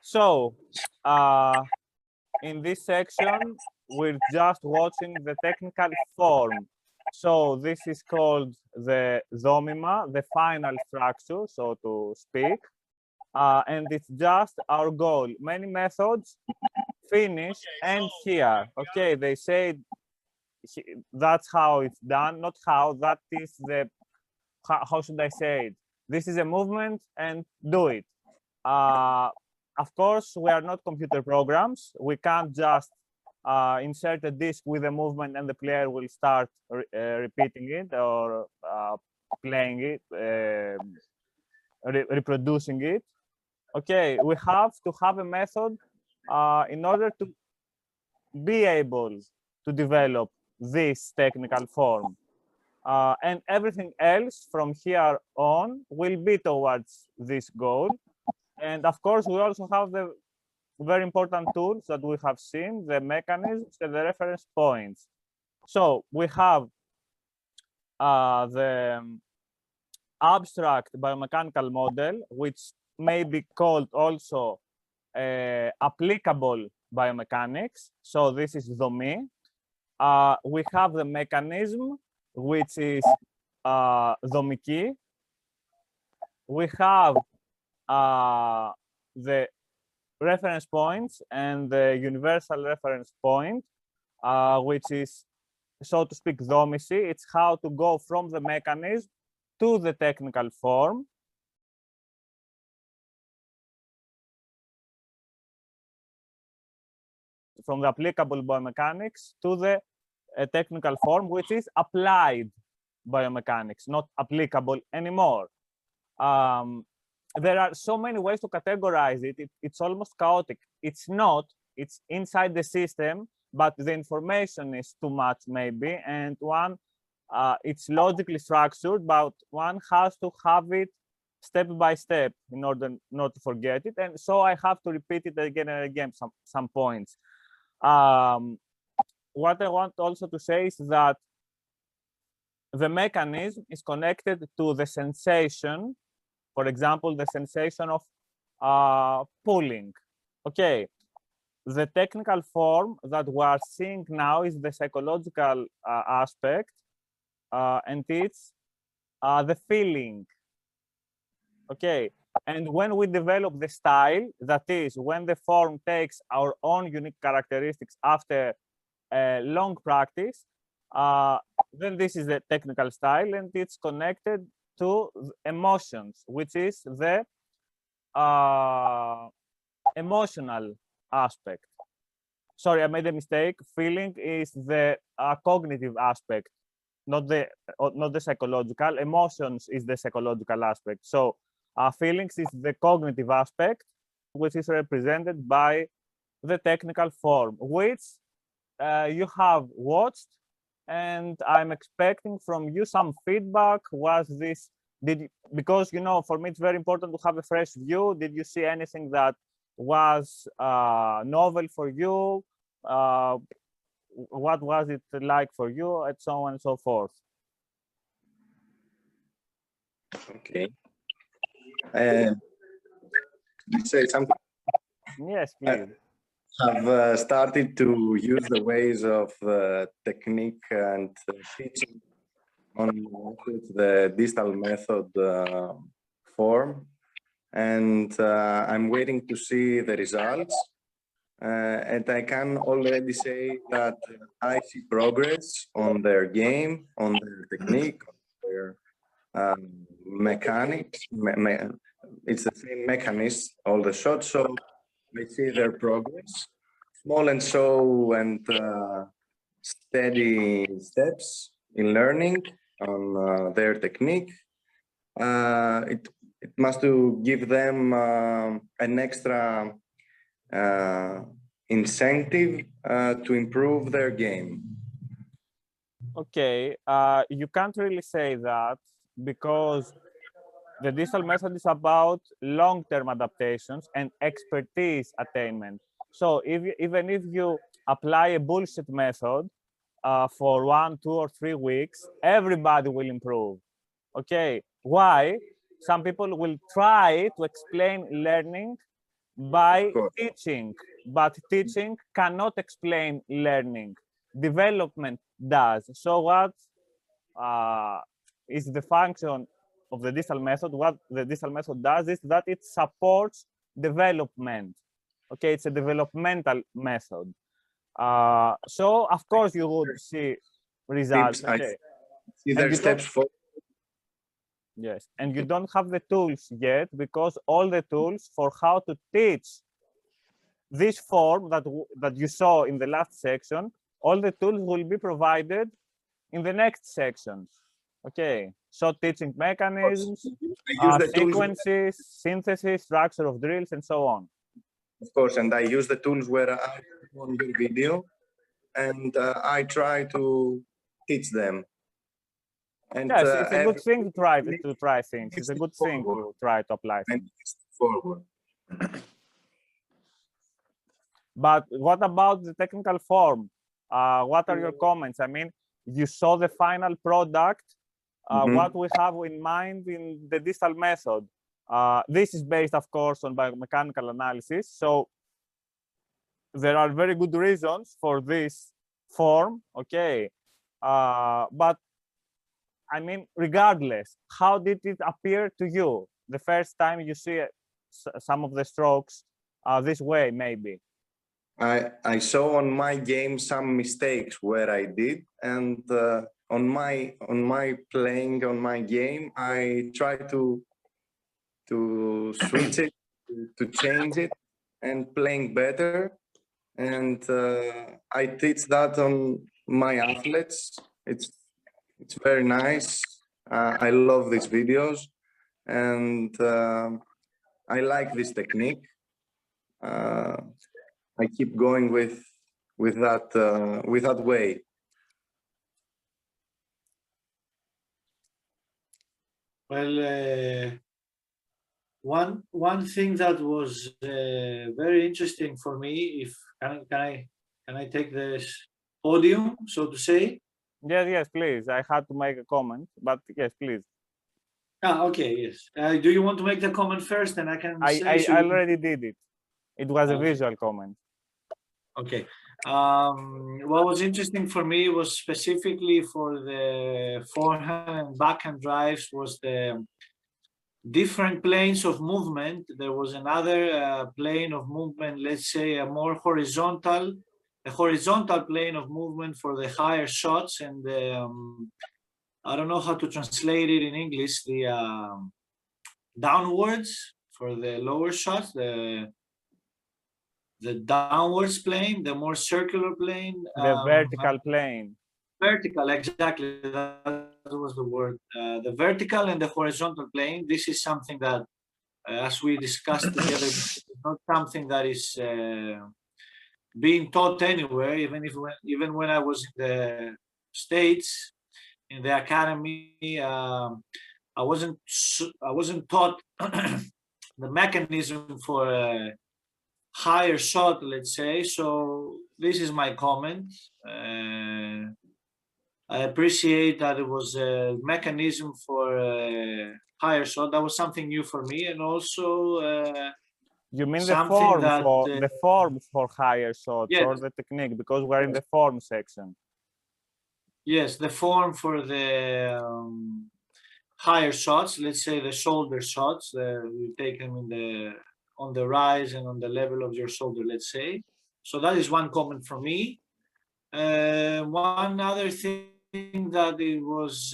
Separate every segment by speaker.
Speaker 1: So, in this section, we're just watching the technical form. So this is called the domima, the final structure, so to speak. And it's just our goal. Many methods finish and here. Okay, they say that's how it's done, not how, that is the, how should I say it? This is a movement and do it. Of course, we are not computer programs. We can't just insert a disk with a movement and the player will start repeating it or playing it, reproducing it. Okay, we have to have a method in order to be able to develop this technical form. And everything else from here on will be towards this goal. And of course, we also have the very important tools that we have seen, the mechanisms and the reference points. So we have the abstract biomechanical model, which may be called also applicable biomechanics. So this is δομή. We have the mechanism, which is δομική. We have the reference points and the universal reference point, which is, so to speak, δόμηση. It's how to go from the mechanism to the technical form. From the applicable biomechanics to the technical form, which is applied biomechanics, not applicable anymore. There are so many ways to categorize it. It's almost chaotic. It's not, it's inside the system, but the information is too much maybe. And one, it's logically structured, but one has to have it step by step in order not to forget it. And so I have to repeat it again and again, some points. What I want also to say is that the mechanism is connected to the sensation. For example, the sensation of pulling. Okay, the technical form that we are seeing now is the psychological aspect, and it's the feeling. Okay, and when we develop the style, that is, when the form takes our own unique characteristics after a long practice, then this is the technical style, and it's connected to emotions, which is the emotional aspect. Sorry, I made a mistake. Feeling is the cognitive aspect, not the psychological. Emotions is the psychological aspect. So feelings is the cognitive aspect, which is represented by the technical form, which you have watched. And I'm expecting from you some feedback. Was this, because, you know, for me, it's very important to have a fresh view. Did you see anything that was novel for you? What was it like for you, and so on and so forth?
Speaker 2: Okay. Say something.
Speaker 1: Yes, please.
Speaker 2: I've started to use the ways of technique and teaching on the digital method form, and I'm waiting to see the results. And I can already say that I see progress on their game, on their technique, on their mechanics. It's the same mechanism, all the shots, so I see their progress, small and slow and steady steps in learning on their technique. It must to give them an extra incentive to improve their game.
Speaker 1: Okay, you can't really say that, because the digital method is about long-term adaptations and expertise attainment. So even if you apply a bullshit method for 1, 2, or 3 weeks, everybody will improve. Okay, why? Some people will try to explain learning by
Speaker 2: course.
Speaker 1: teaching, but teaching cannot explain learning. Development does. So what is the function of the digital method? What the digital method does is that it supports development. Okay, it's a developmental method. So of course you would see results.
Speaker 2: Tips,
Speaker 1: Okay.
Speaker 2: see
Speaker 1: And
Speaker 2: their
Speaker 1: you
Speaker 2: steps forward.
Speaker 1: Yes, and you don't have the tools yet, because all the tools for how to teach this form that you saw in the last section, all the tools will be provided in the next sections. Okay, so teaching mechanisms,
Speaker 2: I use the tools,
Speaker 1: sequences, synthesis, structure of drills, and so on.
Speaker 2: of course, and I use the tools where I on your video, and I try to teach them. And
Speaker 1: Yes, it's a good thing to try things. It's a good thing
Speaker 2: forward.
Speaker 1: to try to apply
Speaker 2: And
Speaker 1: things.
Speaker 2: forward.
Speaker 1: But what about the technical form? What are your comments? I mean, you saw the final product. What we have in mind in the digital method. This is based, of course, on biomechanical analysis. So there are very good reasons for this form, okay? But I mean, regardless, how did it appear to you the first time you see some of the strokes this way, maybe?
Speaker 2: I saw on my game some mistakes where I did, and on my playing on my game, I try to switch it, to change it, and playing better. And I teach that on my athletes. It's very nice. I love these videos, and I like this technique. I keep going with that way.
Speaker 3: Well, one thing that was very interesting for me, if can I take this podium, so to say?
Speaker 1: Yes, please. I had to make a comment, but yes, please.
Speaker 3: Okay, yes. Do you want to make the comment first, and I can say?
Speaker 1: I already did it. It was a visual comment.
Speaker 3: Okay. What was interesting for me was specifically for the forehand and backhand drives was the different planes of movement. There was another plane of movement, let's say a horizontal plane of movement for the higher shots, and I don't know how to translate it in English, the downwards for the lower shots, the downwards plane, the more circular plane.
Speaker 1: The vertical plane.
Speaker 3: Vertical, exactly. That was the word. The vertical and the horizontal plane. This is something that, as we discussed together, is not something that is being taught anywhere. Even when I was in the States, in the academy, I wasn't taught the mechanism for a higher shot, let's say. So this is my comment. I appreciate that it was a mechanism for a higher shot. That was something new for me, and also
Speaker 1: you mean the form for the form for higher shots,
Speaker 3: yes,
Speaker 1: or the technique, because we're in the form section.
Speaker 3: Yes, the form for the higher shots. Let's say the shoulder shots. You take them on the rise and on the level of your shoulder. Let's say. So that is one comment from me. One other thing that it was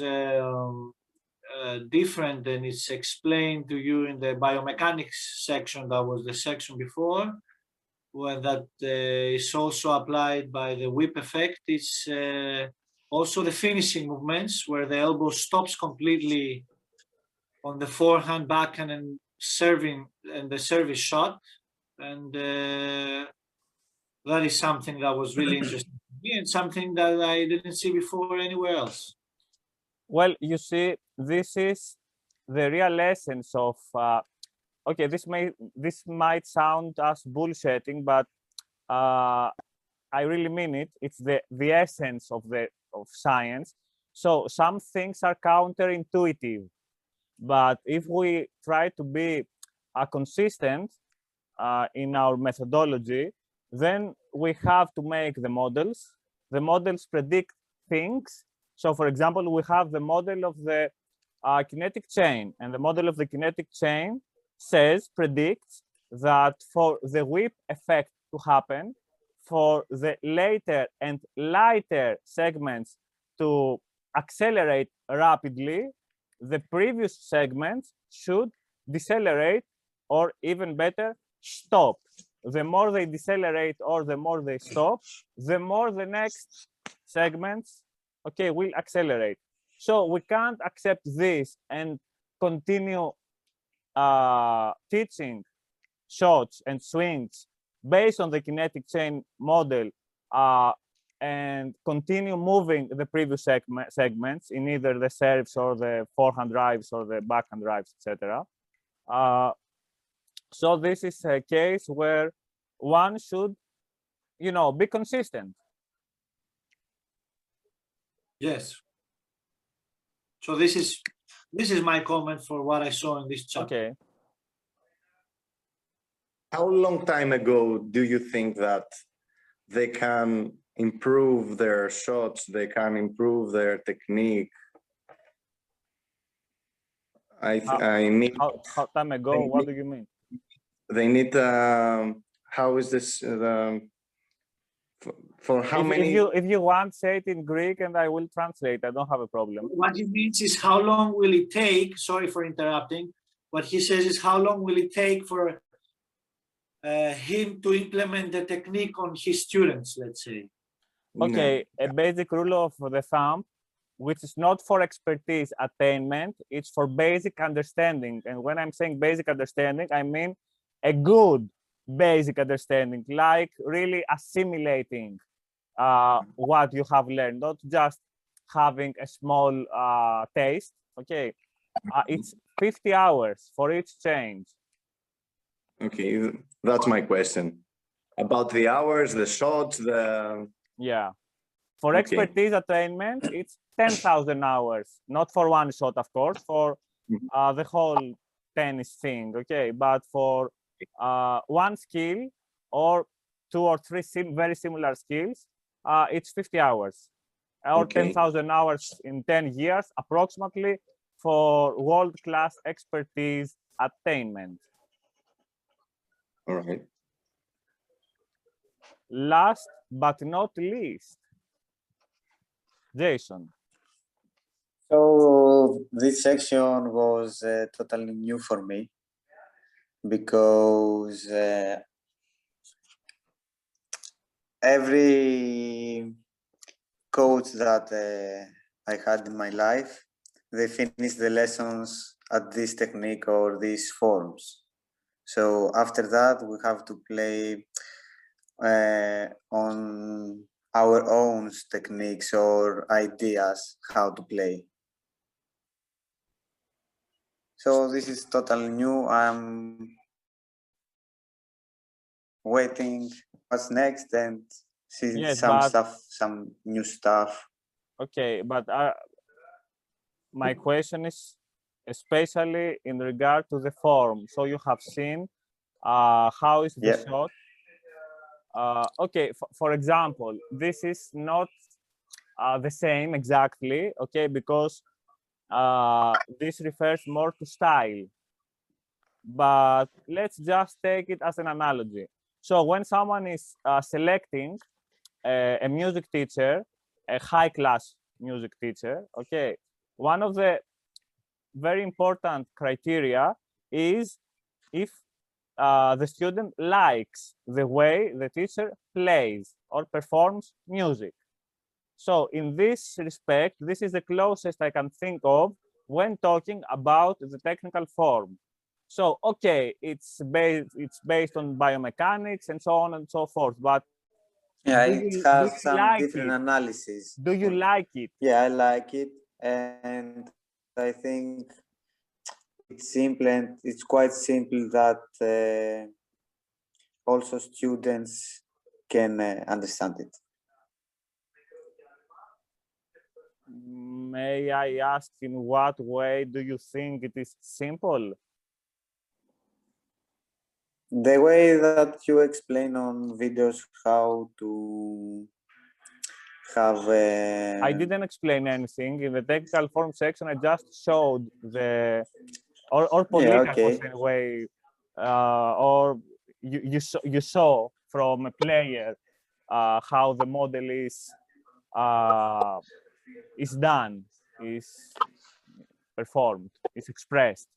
Speaker 3: different, and it's explained to you in the biomechanics section. That was the section before, where that is also applied by the whip effect. It's also the finishing movements, where the elbow stops completely on the forehand, backhand, and serving, and the service shot, and that is something that was really interesting to me, and something that I didn't see before anywhere else.
Speaker 1: Well, you see, this is the real essence of. Okay, this might sound as bullshitting, but I really mean it. It's the essence of science. So some things are counterintuitive, but if we try to be consistent, in our methodology, then we have to make the models. The models predict things. So for example, we have the model of the kinetic chain, and the model of the kinetic chain predicts that for the whip effect to happen, for the later and lighter segments to accelerate rapidly, the previous segments should decelerate, or even better, stop. The more they decelerate or the more they stop, the more the next segments, okay, will accelerate. So we can't accept this and continue teaching shots and swings based on the kinetic chain model and continue moving the previous segments in either the serves or the forehand drives or the backhand drives, etc. So this is a case where one should, be consistent.
Speaker 3: Yes. So this is my comment for what I saw in this chapter.
Speaker 1: Okay.
Speaker 2: How long time ago do you think that they can improve their shots, they can improve their technique? I need.
Speaker 1: How time ago? What do you mean?
Speaker 2: They need. How is this? For how many?
Speaker 1: If you want, say it in Greek, and I will translate. I don't have a problem.
Speaker 3: What he means is how long will it take? Sorry for interrupting. What he says is how long will it take for him to implement the technique on his students, let's say.
Speaker 1: Okay, a basic rule of the thumb, which is not for expertise attainment, it's for basic understanding. And when I'm saying basic understanding, I mean a good basic understanding, like really assimilating what you have learned, not just having a small taste. Okay, it's 50 hours for each change.
Speaker 2: Okay, that's my question. About the hours, the shots, the...
Speaker 1: Yeah. For expertise attainment, it's 10,000 hours, not for one shot, of course, for the whole tennis thing, okay? But for one skill or 2 or 3 very similar skills, it's 50 hours or 10,000 hours in 10 years, approximately, for world-class expertise attainment.
Speaker 2: All right.
Speaker 1: Last but not least, Jason.
Speaker 4: So this section was totally new for me because every coach that I had in my life, they finished the lessons at this technique or these forms. So after that, we have to play on our own techniques or ideas how to play. So this is totally new. I'm waiting what's next and see some new stuff.
Speaker 1: Okay, but my question is especially in regard to the form. So you have seen how is the shot. Okay, for example, this is not the same exactly, okay, because this refers more to style. But let's just take it as an analogy. So when someone is selecting a music teacher, a high-class music teacher, okay, one of the very important criteria is if the student likes the way the teacher plays or performs music. So in this respect, this is the closest I can think of when talking about the technical form. So, okay, it's based on biomechanics and so on and so forth, but
Speaker 4: yeah, it has some different analysis.
Speaker 1: Do you like it?
Speaker 4: Yeah, I like it, and I think it's simple and it's quite simple that also students can understand it.
Speaker 1: May I ask, in what way do you think it is simple?
Speaker 4: The way that you explain on videos how to have
Speaker 1: I didn't explain anything. In the technical form section, I just showed the, or Polykakos
Speaker 4: okay.
Speaker 1: in a way, or you saw from a player how the model is done, is performed, is expressed.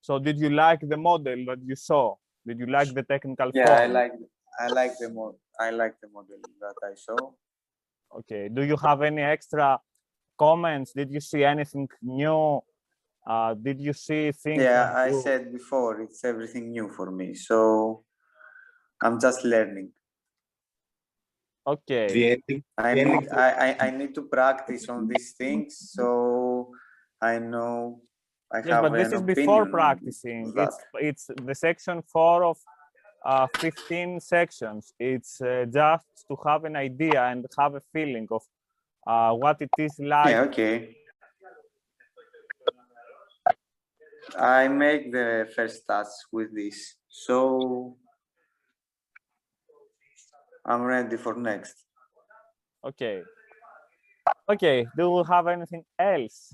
Speaker 1: So did you like the model that you saw? Did you like the technical
Speaker 4: Yeah,
Speaker 1: form?
Speaker 4: I like the model that I saw.
Speaker 1: Okay. Do you have any extra comments? Did you see anything new? Did you see things?
Speaker 4: Yeah, I said before, it's everything new for me. So I'm just learning.
Speaker 1: Okay.
Speaker 2: The ending,
Speaker 4: I need to practice on these things so I know I
Speaker 1: Yes,
Speaker 4: have
Speaker 1: but this
Speaker 4: an
Speaker 1: is before
Speaker 4: opinion
Speaker 1: practicing.
Speaker 4: on that.
Speaker 1: It's the section 4 of 15 sections. It's just to have an idea and have a feeling of what it is like.
Speaker 4: Yeah, okay. I make the first touch with this, so I'm ready for next.
Speaker 1: Okay. Okay. Do we have anything else?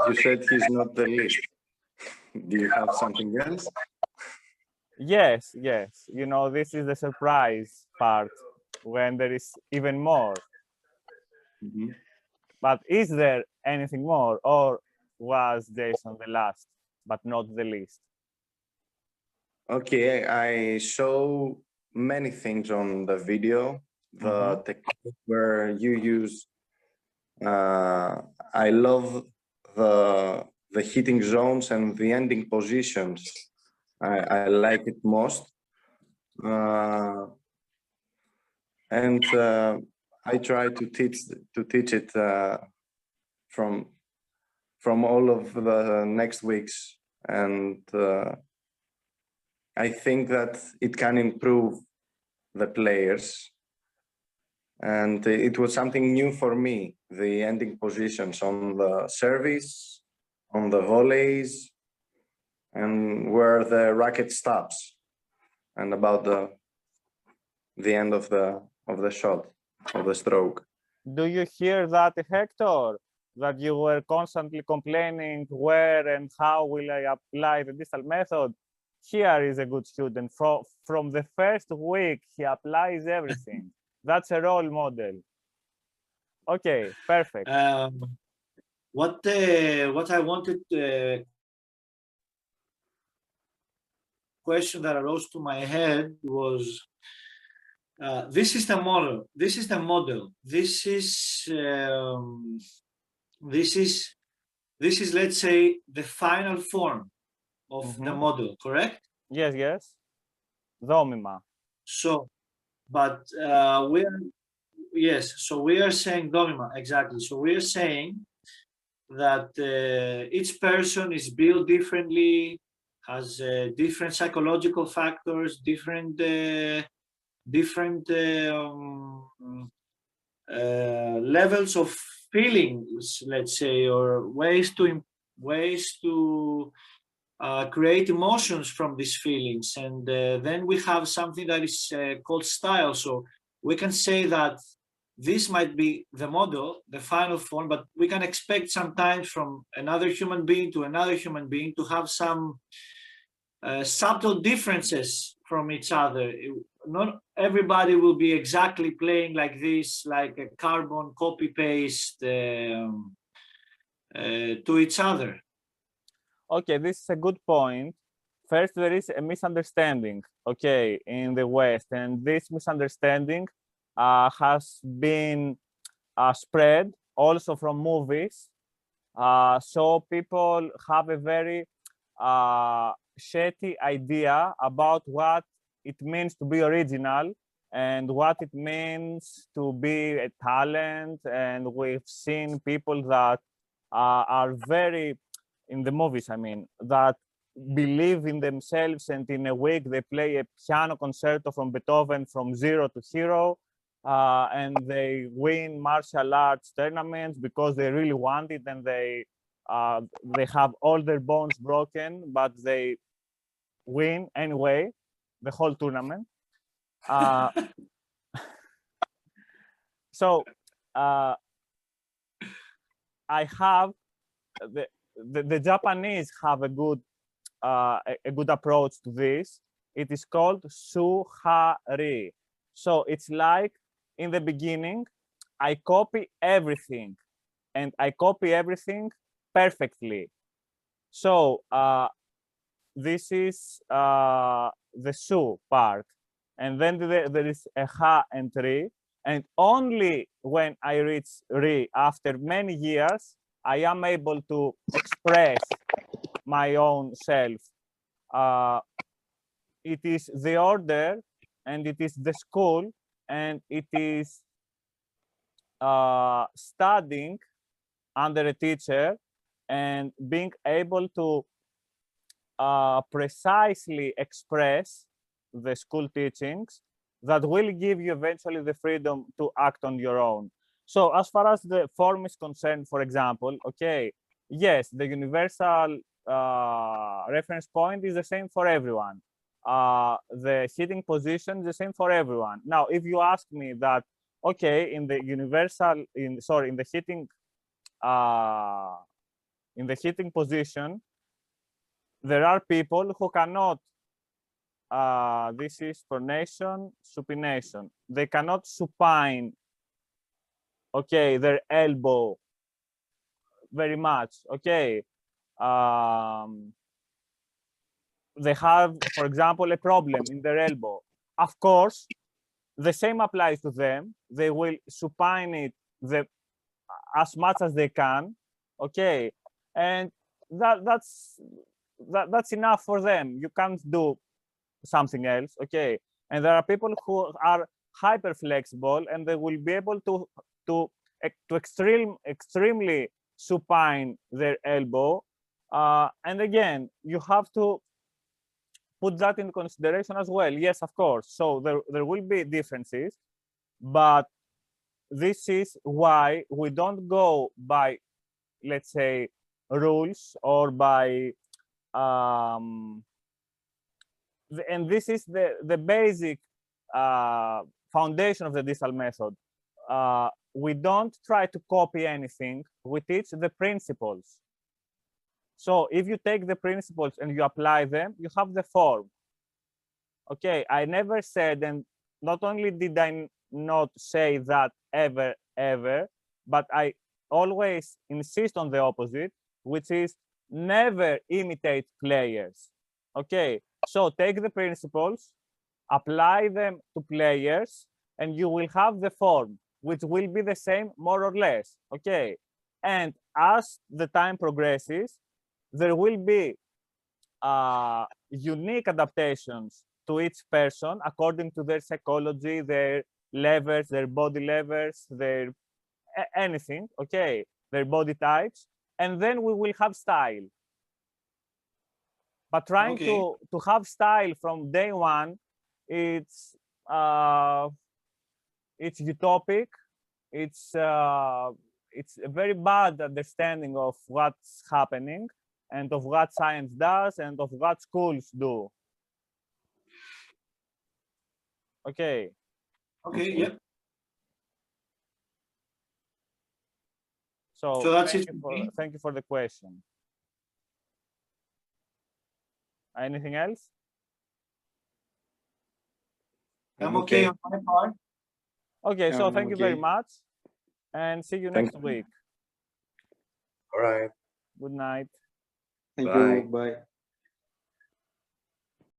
Speaker 2: you said he's not the least. Do you have something else?
Speaker 1: Yes, yes. You know, this is the surprise part when there is even more.
Speaker 2: Mhm.
Speaker 1: But is there anything more, or was Jason the last, but not the least?
Speaker 2: Okay, I show many things on the video. The technique where you use, I love the hitting zones and the ending positions. I like it most. And I try to teach it from all of the next weeks, and I think that it can improve the players. And it was something new for me, the ending positions on the service, on the volleys, and where the racket stops, and about the end of the shot, of the stroke.
Speaker 1: Do you hear that, Hector? That you were constantly complaining where and how will I apply the distal method? Here is a good student. From the first week, he applies everything. That's a role model. Okay, perfect.
Speaker 3: What I wanted question that arose to my head was this is the model. This is the model. This is let's say the final form of the model, correct?
Speaker 1: Yes, yes. Δόμημα.
Speaker 3: So, but we are saying δόμημα, exactly. So we are saying that each person is built differently, has different psychological factors, different levels of feelings, let's say, or ways to create emotions from these feelings, and then we have something that is called style. So we can say that this might be the model, the final form, but we can expect sometimes from another human being to another human being to have some subtle differences from each other. Not everybody will be exactly playing like this, like a carbon copy paste to each other.
Speaker 1: Okay, this is a good point. First, there is a misunderstanding, okay, in the West, and this misunderstanding has been spread also from movies. So people have a very shitty idea about what it means to be original and what it means to be a talent. And we've seen people that are very, in the movies, I mean, that believe in themselves, and in a week they play a piano concerto from Beethoven from zero to hero, and they win martial arts tournaments because they really want it, and they they have all their bones broken, but they win anyway, the whole tournament. So I have the Japanese have a good approach to this. It is called suhari. So it's like in the beginning, I copy everything, and I copy everything perfectly. So this is the su part, and then there is a ha and ri, and only when I reach ri after many years, I am able to express my own self. It is the order, and it is the school, and it is studying under a teacher and being able to precisely express the school teachings that will give you eventually the freedom to act on your own. So as far as the form is concerned, for example, okay, yes, the universal reference point is the same for everyone. The hitting position is the same for everyone. Now, if you ask me that, okay, in the universal, in the hitting position, there are people who cannot, this is pronation, supination. They cannot supine, okay, their elbow very much, okay. They have, for example, a problem in their elbow. Of course, the same applies to them. They will supine it as much as they can, okay, and that's enough for them. You can't do something else, okay. And there are people who are hyper flexible, and they will be able to extremely supine their elbow. And again, you have to put that in consideration as well. Yes, of course. So there will be differences, but this is why we don't go by, let's say, rules or by and this is the basic foundation of the distal method. We don't try to copy anything. We teach the principles. So if you take the principles and you apply them, you have the form. Okay, I never said, and not only did I not say that ever, but I always insist on the opposite, which is never imitate players. Okay, so take the principles, apply them to players, and you will have the form, which will be the same more or less. Okay, and as the time progresses, there will be unique adaptations to each person according to their psychology, their levers, their body levers, their anything, okay, their body types, and then we will have style. But trying to have style from day one, it's utopic. It's a very bad understanding of what's happening and of what science does and of what schools do. Okay.
Speaker 3: Okay, yeah.
Speaker 1: So
Speaker 3: that's
Speaker 1: thank
Speaker 3: it.
Speaker 1: Thank you for the question. Anything else?
Speaker 3: I'm okay on my part.
Speaker 1: Okay, so thank you very much, and see you next week.
Speaker 2: All right.
Speaker 1: Good night.
Speaker 5: Thank you. Bye.